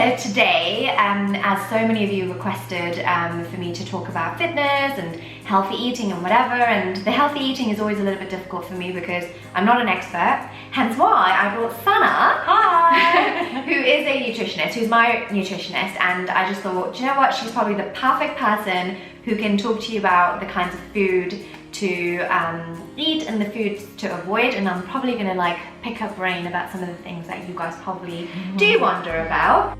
here today, as so many of you requested for me to talk about fitness and healthy eating and whatever, and the healthy eating is always a little bit difficult for me because I'm not an expert, hence why I brought Sana, hi, who is a nutritionist, who's my nutritionist, and I just thought, do you know what, she's probably the perfect person who can talk to you about the kinds of food to eat and the foods to avoid, and I'm probably gonna like pick her brain about some of the things that you guys probably do wonder about.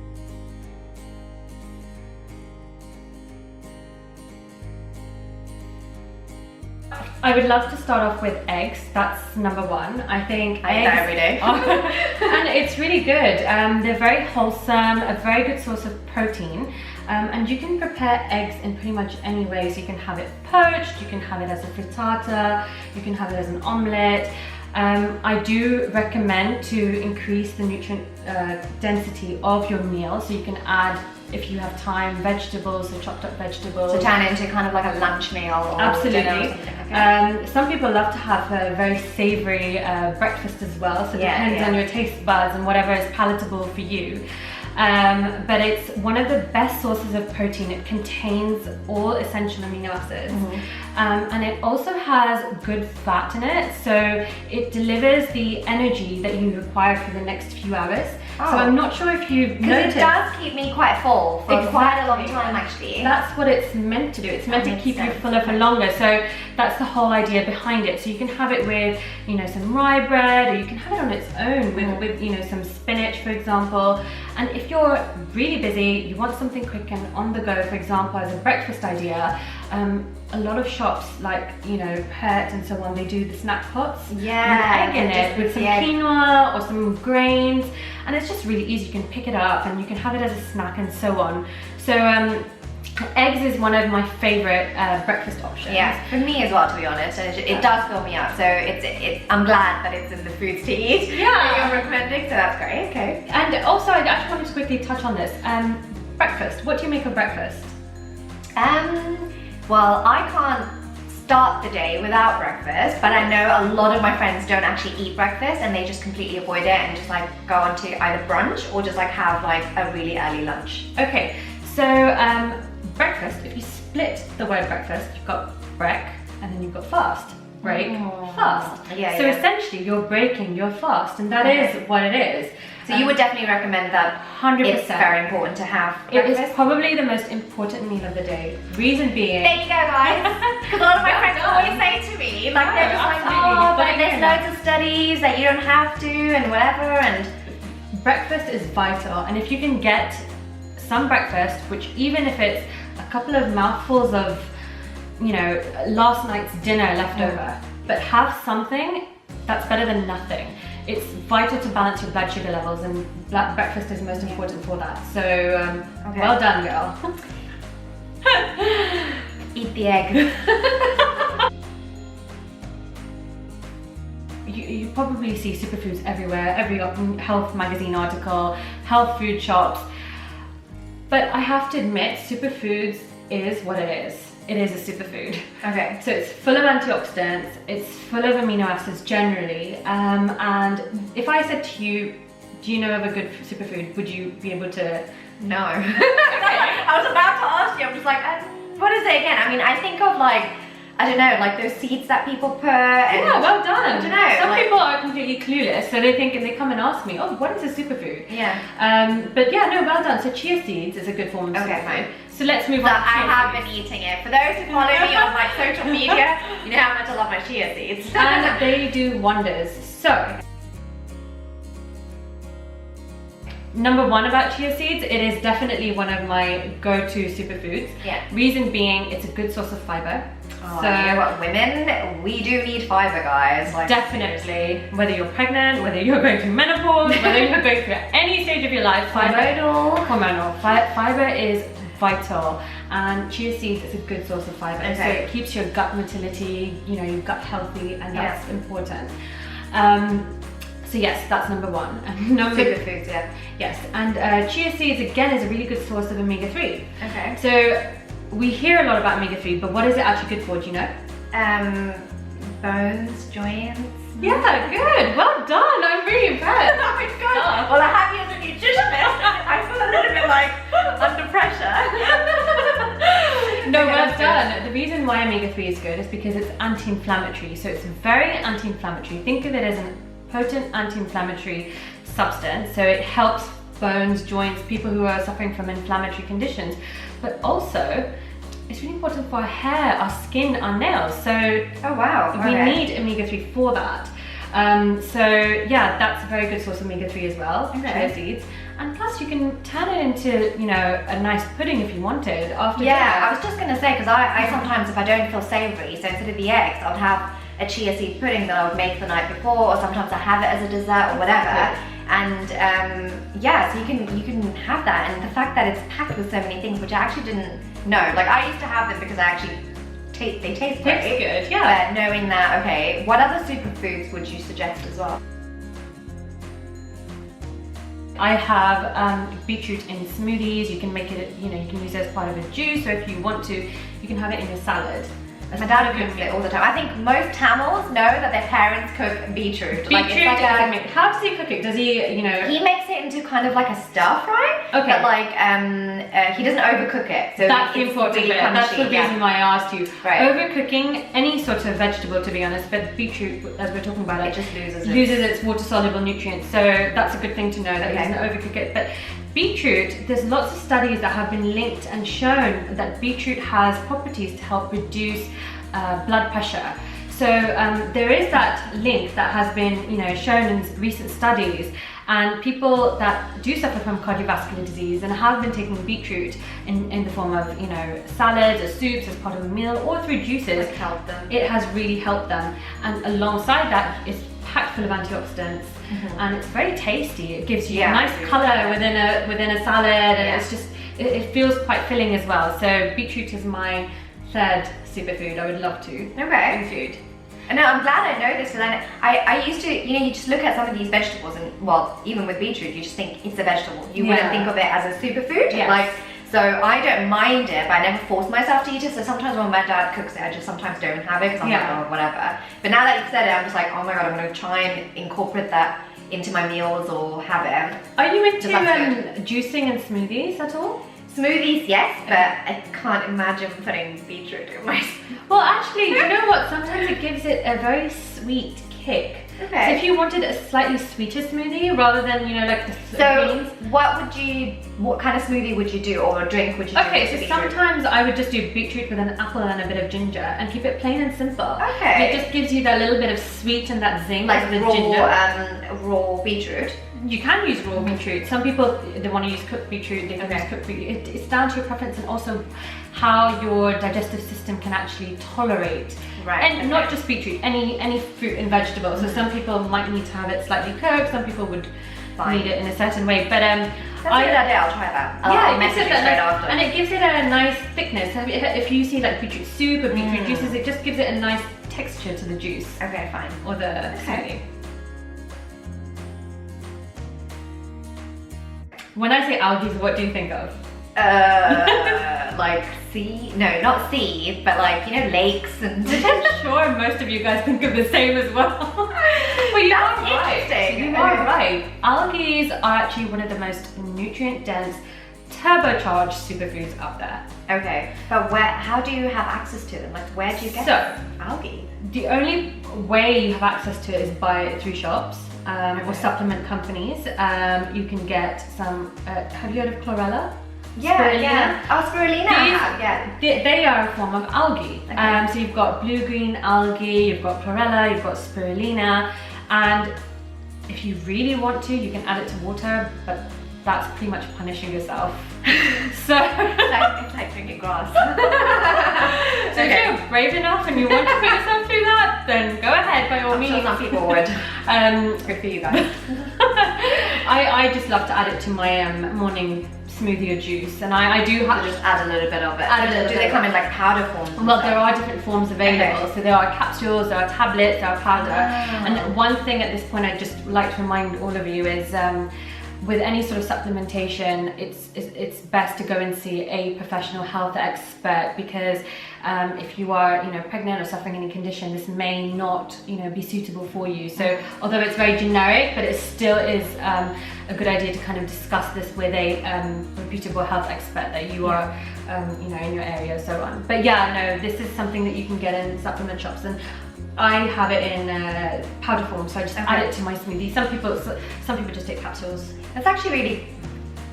I would love to start off with eggs. That's number one. I think I eat that every day. And it's really good. They're very wholesome, a very good source of protein. And you can prepare eggs in pretty much any way. So you can have it poached, you can have it as a frittata, you can have it as an omelette. I do recommend to increase the nutrient density of your meal. So you can add, if you have time, vegetables, so chopped up vegetables. So turn it into kind of like a lunch meal or absolutely. dinner or something. Okay. Some people love to have a very savoury breakfast as well, so it depends on your taste buds and whatever is palatable for you. But it's one of the best sources of protein. It contains all essential amino acids. And it also has good fat in it, so it delivers the energy that you require for the next few hours. So I'm not sure if you've noticed. Because it does keep me quite full for quite a long time actually. That's what it's meant to do. It's meant to keep you fuller for longer. So that's the whole idea behind it. So you can have it with, you know, some rye bread, or you can have it on its own with you know, some spinach, for example. And if you're really busy, you want something quick and on the go, for example, as a breakfast idea, a lot of shops like, you know, Pet and so on, they do the snack pots with egg in it, with some quinoa or some grains, and it's just really easy. You can pick it up and you can have it as a snack and so on. So eggs is one of my favorite breakfast options. Yeah, for me as well, to be honest, and it does fill me up. So I'm glad that it's in the foods to eat that you're recommending, so that's great. Okay. And also, I actually wanted to quickly touch on this. Breakfast. What do you make of breakfast? Well, I can't start the day without breakfast, but I know a lot of my friends don't actually eat breakfast and they just completely avoid it and just like go on to either brunch or just like have like a really early lunch. Okay, so breakfast, if you split the word breakfast, you've got brek and then you've got fast. Break, fast. So essentially you're breaking your fast, and that is what it is. So you would definitely recommend that. 100%. It's very important to have breakfast. It is probably the most important meal of the day. Reason being... There you go, guys. Because a lot of my friends always say to me, like they're just like, oh, but there's loads of studies that you don't have to and whatever, and... Breakfast is vital, and if you can get some breakfast, which even if it's a couple of mouthfuls of, you know, last night's dinner left over, but have something, that's better than nothing. It's vital to balance your blood sugar levels, and breakfast is most important for that. So, well done, girl. Eat the egg. You probably see superfoods everywhere, every health magazine article, health food shops. But I have to admit, superfoods is what it is. It is a superfood. Okay. So it's full of antioxidants, it's full of amino acids generally, and if I said to you, do you know of a good superfood, would you be able to? No. I was about to ask you, I'm just like, what is it again? I mean, I think of like, I don't know, like those seeds that people put. And yeah, well done. I don't know. Some people are completely clueless, so they think, and they come and ask me, oh, what is a superfood? Yeah. But yeah, no, well done. So chia seeds is a good form of superfood. Fine. So let's move on. I have been eating it. For those who follow me on like social media, you know how much I love my chia seeds. And they do wonders. So, number one about chia seeds, it is definitely one of my go-to superfoods. Yeah. Reason being, it's a good source of fiber. Oh, so, you know what, women, we do need fiber, guys. Like, definitely. Whether you're pregnant, whether you're going through menopause, whether you're going through any stage of your life, hormonal. Fiber is vital, and chia seeds is a good source of fiber. So it keeps your gut motility, you know, your gut healthy, and that's important. So yes, that's number one. Superfoods, yes, and chia seeds again is a really good source of omega-3. Okay. So we hear a lot about omega-3, but what is it actually good for? Do you know? Bones, joints. Yeah, good. Well done. I'm really impressed. Oh my god. Well, I have you as a nutritionist. I feel a little bit like under pressure. No, well done. The reason why omega-3 is good is because it's anti-inflammatory. So it's very anti-inflammatory. Think of it as a potent anti-inflammatory substance. So it helps bones, joints, people who are suffering from inflammatory conditions. But also, it's really important for our hair, our skin, our nails. So we need omega-3 for that. So yeah, that's a very good source of omega-3 as well, chia seeds. And plus you can turn it into, you know, a nice pudding if you wanted after dinner. I was just going to say, because I sometimes, if I don't feel savoury, so instead of the eggs, I would have a chia seed pudding that I would make the night before, or sometimes I have it as a dessert or whatever. And so you can have that, and the fact that it's packed with so many things, which I actually didn't know. Like, I used to have them because I actually they taste great. Tastes good, yeah. But knowing that, okay, what other superfoods would you suggest as well? I have beetroot in smoothies. You can make it, you know, you can use it as part of a juice, or if you want to, you can have it in your salad. My dad cooks it all the time. I think most Tamils know that their parents cook beetroot. How does he cook it? Does he, you know? He makes it into kind of like a stir fry. Okay. But like, he doesn't overcook it. So that's the important bit. That's the reason why I asked you. Right. Overcooking any sort of vegetable, to be honest, but beetroot, as we're talking about, it just loses its water-soluble nutrients. So that's a good thing to know that he doesn't overcook it. But beetroot, there's lots of studies that have been linked and shown that beetroot has properties to help reduce blood pressure. So there is that link that has been, you know, shown in recent studies, and people that do suffer from cardiovascular disease and have been taking beetroot in the form of, you know, salads or soups as part of a meal or through juices, it has really helped them. And alongside that, it's packed full of antioxidants. And it's very tasty. It gives you a nice colour within a salad, and it's just it feels quite filling as well. So beetroot is my third superfood. I would love to include. No, I'm glad I know this, because I used to, you know, you just look at some of these vegetables, and well, even with beetroot, you just think it's a vegetable. You wouldn't think of it as a superfood. Like, so I don't mind it, but I never force myself to eat it. So sometimes when my dad cooks it, I just sometimes don't have it because I'm like, oh, whatever. But now that you've said it, I'm just like, oh my god, I'm going to try and incorporate that into my meals or have it. Are you into juicing and smoothies at all? Smoothies, yes, but I can't imagine putting beetroot in my smoothie. Well, actually, you know what? Sometimes it gives it a very sweet kick. So if you wanted a slightly sweeter smoothie rather than, you know, like the beans. What kind of smoothie would you do, or a drink would you do? Okay, so sometimes I would just do beetroot with an apple and a bit of ginger and keep it plain and simple. And it just gives you that little bit of sweet and that zing, like the raw, ginger. Raw beetroot. You can use raw beetroot. Some people, they want to use cooked beetroot, they can use cooked beetroot. It's down to your preference, and also how your digestive system can actually tolerate. And not just beetroot, any fruit and vegetable. So some people might need to have it slightly cooked, some people would need it in a certain way. But that's a good idea, I'll try that. I'll message you straight after. And it gives it a nice thickness. If you see like beetroot soup or beetroot juices, it just gives it a nice texture to the juice. Okay, fine. Or the smoothie. When I say algae, what do you think of? Like sea? No, not sea, but like, you know, lakes and... I'm sure most of you guys think of the same as well. Well, you are right. You are right. Algae are actually one of the most nutrient-dense, turbocharged superfoods out there. Okay, but how do you have access to them? Like, where do you get algae? The only way you have access to it is through shops. Or supplement companies. You can get some, have you heard of chlorella? Yeah. Oh, spirulina I have, They are a form of algae. So you've got blue-green algae, you've got chlorella, you've got spirulina, and if you really want to, you can add it to water, but that's pretty much punishing yourself. So it's like drinking grass. So if you're brave enough and you want to put yourself through that, then go ahead by all means. Sure some people would. Good for you guys. I just love to add it to my morning smoothie or juice, and I do have to just add a little bit of it. Do they come in like powder form? Well, there are different forms available. So there are capsules, there are tablets, there are powder. And one thing at this point I'd just like to remind all of you is with any sort of supplementation, it's best to go and see a professional health expert, because if you are, you know, pregnant or suffering any condition, this may not, you know, be suitable for you. So although it's very generic, but it still is a good idea to kind of discuss this with a reputable health expert that you are, you know, in your area, so on. But yeah, no, this is something that you can get in supplement shops, and I have it in powder form, so I just add it to my smoothie. Some people just take capsules. That's actually really,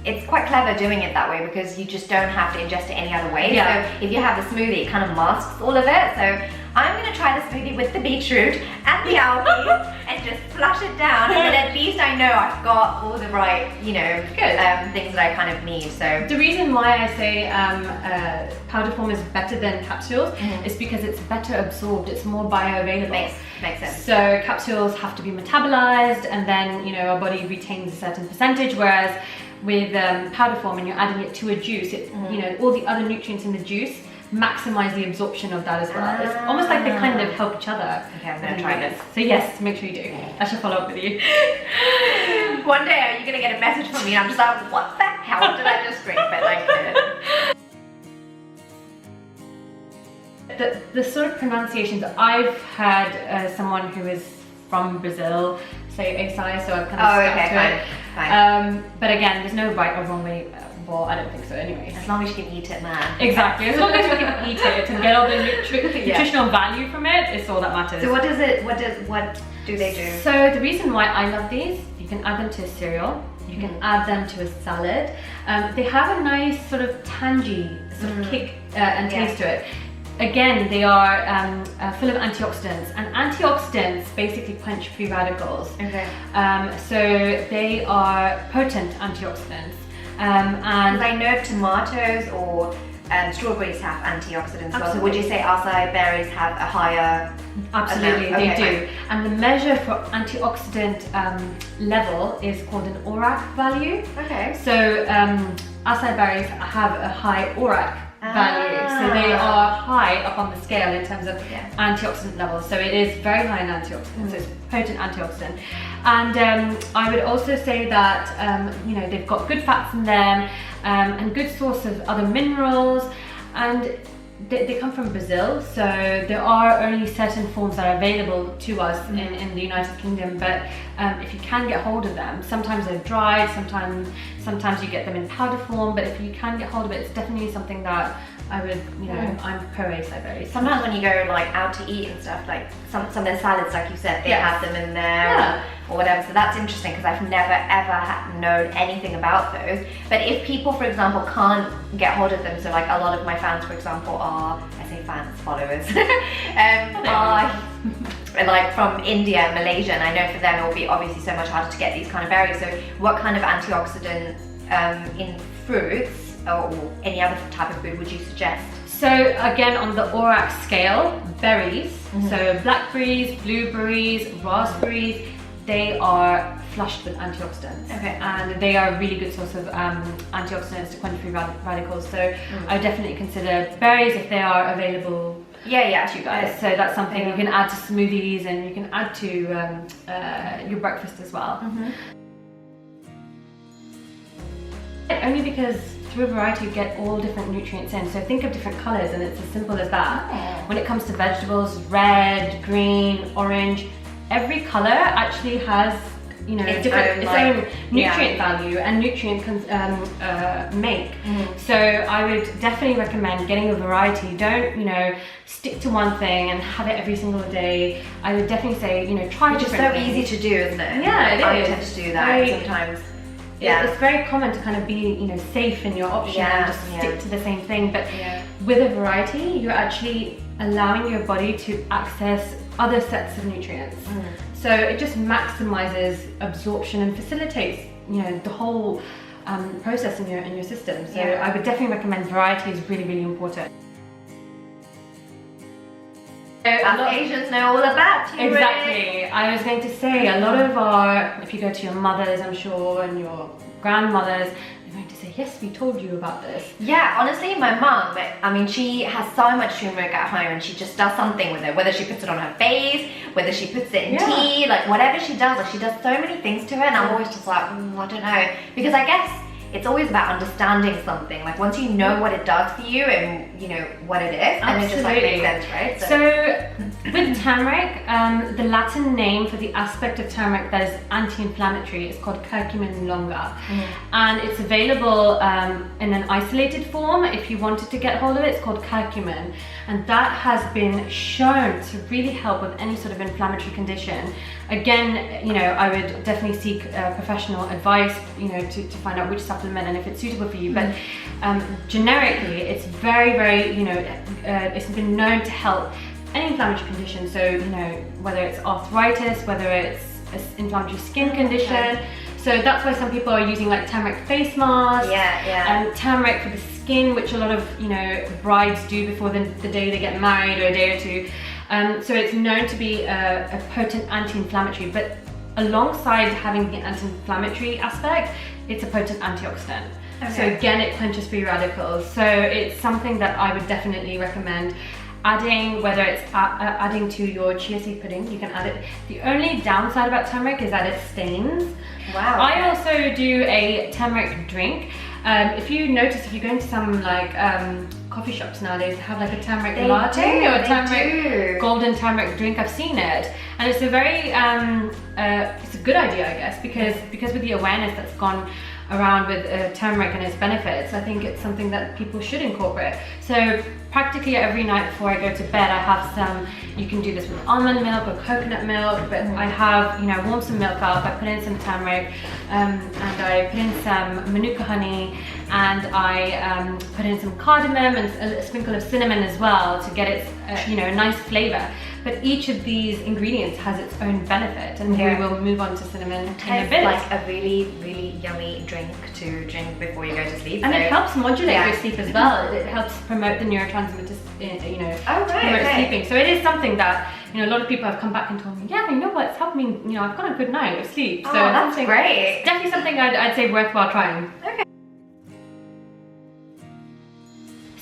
it's quite clever doing it that way, because you just don't have to ingest it any other way. Yeah. So if you have the smoothie, it kind of masks all of it. So I'm going to try the smoothie with the beetroot and the algae and just flush it down, and then at least I know I've got all the right, you know, things that I kind of need. So the reason why I say powder form is better than capsules is because it's better absorbed, it's more bioavailable. Makes sense. So capsules have to be metabolized, and then, you know, our body retains a certain percentage, whereas with powder form, and you're adding it to a juice, it, you know, all the other nutrients in the juice maximize the absorption of that as well. It's almost like they kind of help each other. Okay, I'm gonna try this. So yes, make sure you do. I should follow up with you. One day are you gonna get a message from me and I'm just like, what the hell did I just drink? But like the sort of pronunciations, I've had someone who is from Brazil say ACAI, so I've kind of stuck to it. Fine. But again, there's no right or wrong way. Well, I don't think so anyway. As long as you can eat it, man. Exactly. As long as you can eat it and get all the nutritional value from it, it's all that matters. So what do they do? So the reason why I love these, you can add them to a cereal, you can add them to a salad. They have a nice sort of tangy sort of kick and taste to it. Again, they are full of antioxidants, and antioxidants basically quench free radicals. Okay. So they are potent antioxidants. And I know tomatoes or strawberries have antioxidants as well. So would you say acai berries have a higher? Absolutely, they do. And the measure for antioxidant level is called an ORAC value. Okay. So acai berries have a high ORAC value, so they are high up on the scale in terms of antioxidant levels. So it is very high in antioxidants, so it's potent antioxidant. And I would also say that you know, they've got good fats in them, and good source of other minerals, and they come from Brazil, so there are only certain forms that are available to us in the United Kingdom, but if you can get hold of them, sometimes they're dried, sometimes you get them in powder form, but if you can get hold of it, it's definitely something that I would, you know, I'm pro acai berries. Sometimes when you go like out to eat and stuff, like some of their salads, like you said, they have them in there or whatever. So that's interesting, because I've never ever known anything about those. But if people, for example, can't get hold of them, so like a lot of my fans, for example, are, I say fans, followers, are like from India and Malaysia, and I know for them it will be obviously so much harder to get these kind of berries. So what kind of antioxidant in fruits or any other type of food would you suggest? So again, on the ORAC scale, berries, so blackberries, blueberries, raspberries, they are flushed with antioxidants. Okay. And they are a really good source of antioxidants to quench free radicals. So I would definitely consider berries if they are available to you guys. So that's something you can add to smoothies, and you can add to your breakfast as well. Only because through a variety you get all different nutrients in, so think of different colours, and it's as simple as that. When it comes to vegetables, red, green, orange, every colour actually has, you know, its own nutrient value and nutrient make. So I would definitely recommend getting a variety. Don't, you know, stick to one thing and have it every single day. I would definitely say, you know, try different things. It's so easy to do, isn't it? Yeah, it is. I tend to do that sometimes. It's very common to kind of be, you know, safe in your option and just stick to the same thing. But with a variety, you're actually allowing your body to access other sets of nutrients. So it just maximizes absorption and facilitates, you know, the whole process in your system. So I would definitely recommend variety is really, really important. Asians know all about TUMERIC. Exactly. I was going to say, a lot of our, if you go to your mothers, I'm sure, and your grandmothers, going to say, yes, we told you about this. Yeah, honestly, my mum, I mean, she has so much turmeric at home and she just does something with it, whether she puts it on her face, whether she puts it in tea, like whatever she does, like she does so many things to it, and I'm always just like, I don't know, because I guess it's always about understanding something. Like once you know what it does for you and you know what it is, and it just like makes sense, right? So with turmeric, the Latin name for the aspect of turmeric that is anti-inflammatory is called curcumin longa, and it's available in an isolated form. If you wanted to get hold of it, it's called curcumin, and that has been shown to really help with any sort of inflammatory condition. Again, you know, I would definitely seek professional advice, you know, to find out which supplement and if it's suitable for you. But generically, it's very, you know, it's been known to help any inflammatory condition. So, you know, whether it's arthritis, whether it's an inflammatory skin condition. So that's why some people are using like turmeric face masks, and turmeric for the skin, which a lot of, you know, brides do before the day they get married or a day or two. So it's known to be a potent anti-inflammatory, but alongside having the anti-inflammatory aspect, it's a potent antioxidant. So again, it quenches free radicals. So it's something that I would definitely recommend adding, whether it's adding to your chia seed pudding, you can add it. The only downside about turmeric is that it stains. Wow. I also do a turmeric drink. If you notice, if you go into some like coffee shops nowadays, they have like a turmeric latte or a turmeric golden turmeric drink. I've seen it, and it's a very it's a good idea, I guess, because with the awareness that's gone around with turmeric and its benefits, I think it's something that people should incorporate. So practically every night before I go to bed, I have some, you can do this with almond milk or coconut milk, but I have, you know, warm some milk up, I put in some turmeric, and I put in some manuka honey, and I put in some cardamom and a sprinkle of cinnamon as well to get its, you know, nice flavor. But each of these ingredients has its own benefit, and we will move on to cinnamon in a bit. Like a really yummy drink to drink before you go to sleep. And it helps modulate your sleep as well. It helps promote the neurotransmitters, you know, promote sleeping. So it is something that, you know, a lot of people have come back and told me, yeah, you know what, it's helped me, you know, I've got a good night of sleep. So that's great. It's definitely something I'd say worthwhile trying. Okay.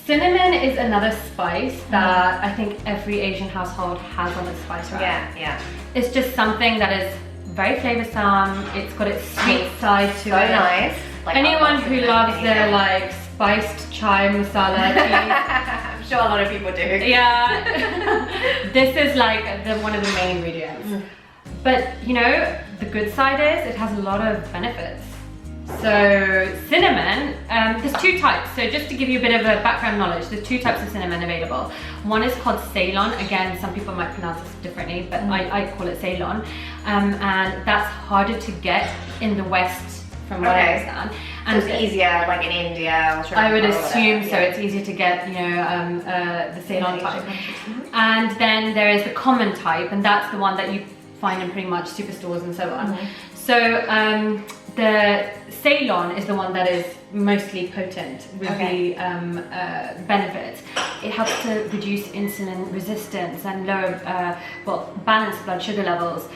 Cinnamon is another spice that I think every Asian household has on its spice rack. Yeah. It's just something that is very flavoursome. It's got its sweet side to it. So nice. Like anyone who loves their like spiced chai masala tea. I'm sure a lot of people do. Yeah. This is like one of the main ingredients. But you know, the good side is it has a lot of benefits. So cinnamon, there's two types. So just to give you a bit of a background knowledge, there's two types of cinnamon available. One is called Ceylon. Again, some people might pronounce this differently, but I call it Ceylon. And that's harder to get in the West, from what I understand. And so it's easier, like in India. I would assume so. It's easier to get, you know, the Ceylon type. And then there is the common type, and that's the one that you find in pretty much superstores and so on. So the Ceylon is the one that is mostly potent with the benefits. It helps to reduce insulin resistance and lower, balance blood sugar levels.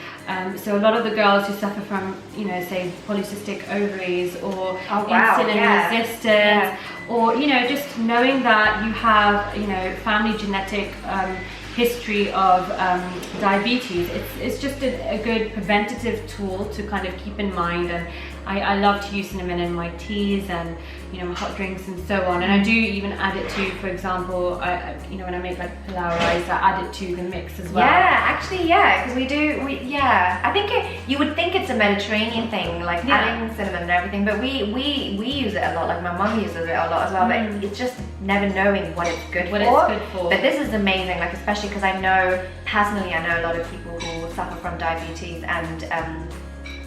So a lot of the girls who suffer from, you know, say polycystic ovaries or insulin resistance, or, you know, just knowing that you have, you know, family genetic history of diabetes, it's just a good preventative tool to kind of keep in mind. And I love to use cinnamon in my teas and, you know, my hot drinks and so on. And I do even add it to, for example, you know, when I make like pilau rice, I add it to the mix as well. Yeah, actually, because I think you would think it's a Mediterranean thing, like adding cinnamon and everything, but we use it a lot. Like my mum uses it a lot as well. But it's just never knowing what it's good for. But this is amazing, like especially because I know personally, I know a lot of people who suffer from diabetes and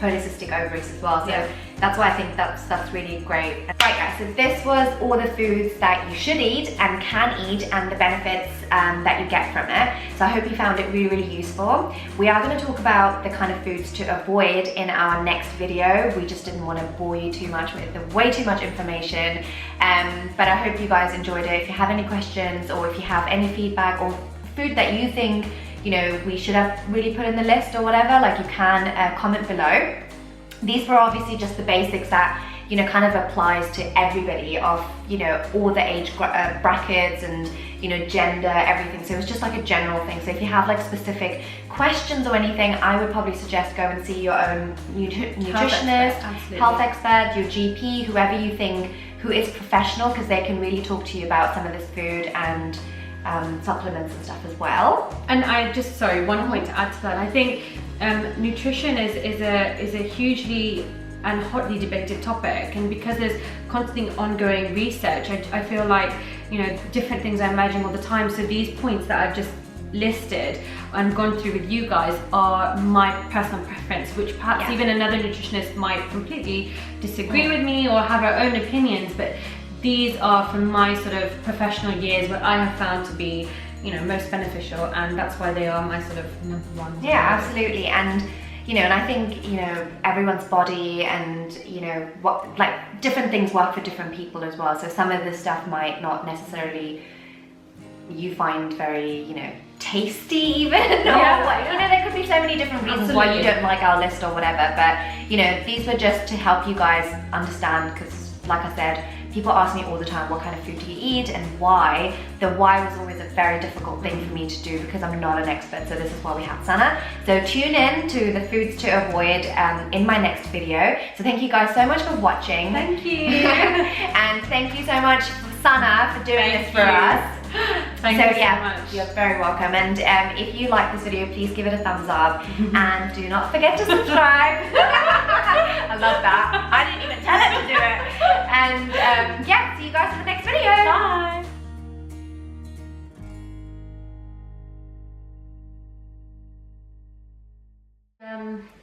polycystic ovaries as well. So that's why I think that's really great. Right guys, so this was all the foods that you should eat and can eat and the benefits that you get from it. So I hope you found it really useful. We are going to talk about the kind of foods to avoid in our next video. We just didn't want to bore you too much with the way too much information. But I hope you guys enjoyed it. If you have any questions or if you have any feedback or food that you think, you know, we should have really put in the list or whatever, like you can comment below. These were obviously just the basics that you know, kind of applies to everybody of, you know, all the age brackets and, you know, gender, everything. So it's just like a general thing. So if you have like specific questions or anything, I would probably suggest go and see your own nutritionist, health expert, your GP, whoever you think who is professional, because they can really talk to you about some of this food and supplements and stuff as well. And I just, sorry, one point to add to that. I think nutrition is a hugely and hotly debated topic, and because there's constantly ongoing research, I feel like, you know, different things are emerging all the time. So these points that I've just listed and gone through with you guys are my personal preference, which perhaps even another nutritionist might completely disagree with me or have her own opinions, but these are from my sort of professional years what I have found to be, you know, most beneficial, and that's why they are my sort of number one. Yeah, absolutely. And you know, and I think, you know, everyone's body and, you know, what, like, different things work for different people as well. So some of this stuff might not necessarily you find very, you know, tasty even, or you know, there could be so many different reasons why you don't like our list or whatever. But you know, these were just to help you guys understand, because like I said, people ask me all the time, what kind of food do you eat and why? The why was always a very difficult thing for me to do because I'm not an expert, so this is why we have Sana. So tune in to the foods to avoid in my next video. So thank you guys so much for watching. Thank you. And thank you so much, Sana, for doing this for us. Thank you so much. You're very welcome. And if you like this video, please give it a thumbs up and do not forget to subscribe. I love that. I didn't even tell it to do it. And yeah, see you guys in the next video. Bye.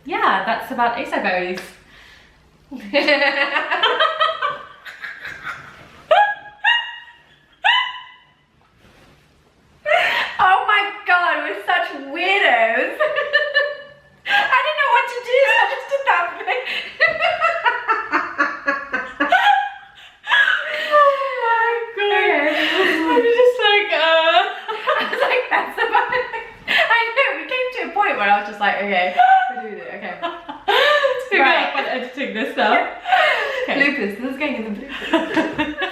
Yeah, that's about ACAIs. Oh my god, we're such weirdos. I didn't know what to do, so I just did that thing. Oh my god. I'm just like, I was like, that's about it. I know, we came to a point where I was just like, okay, we're doing it, okay. Right. I'm editing this now. Okay. Bloopers, this is going in the bloopers.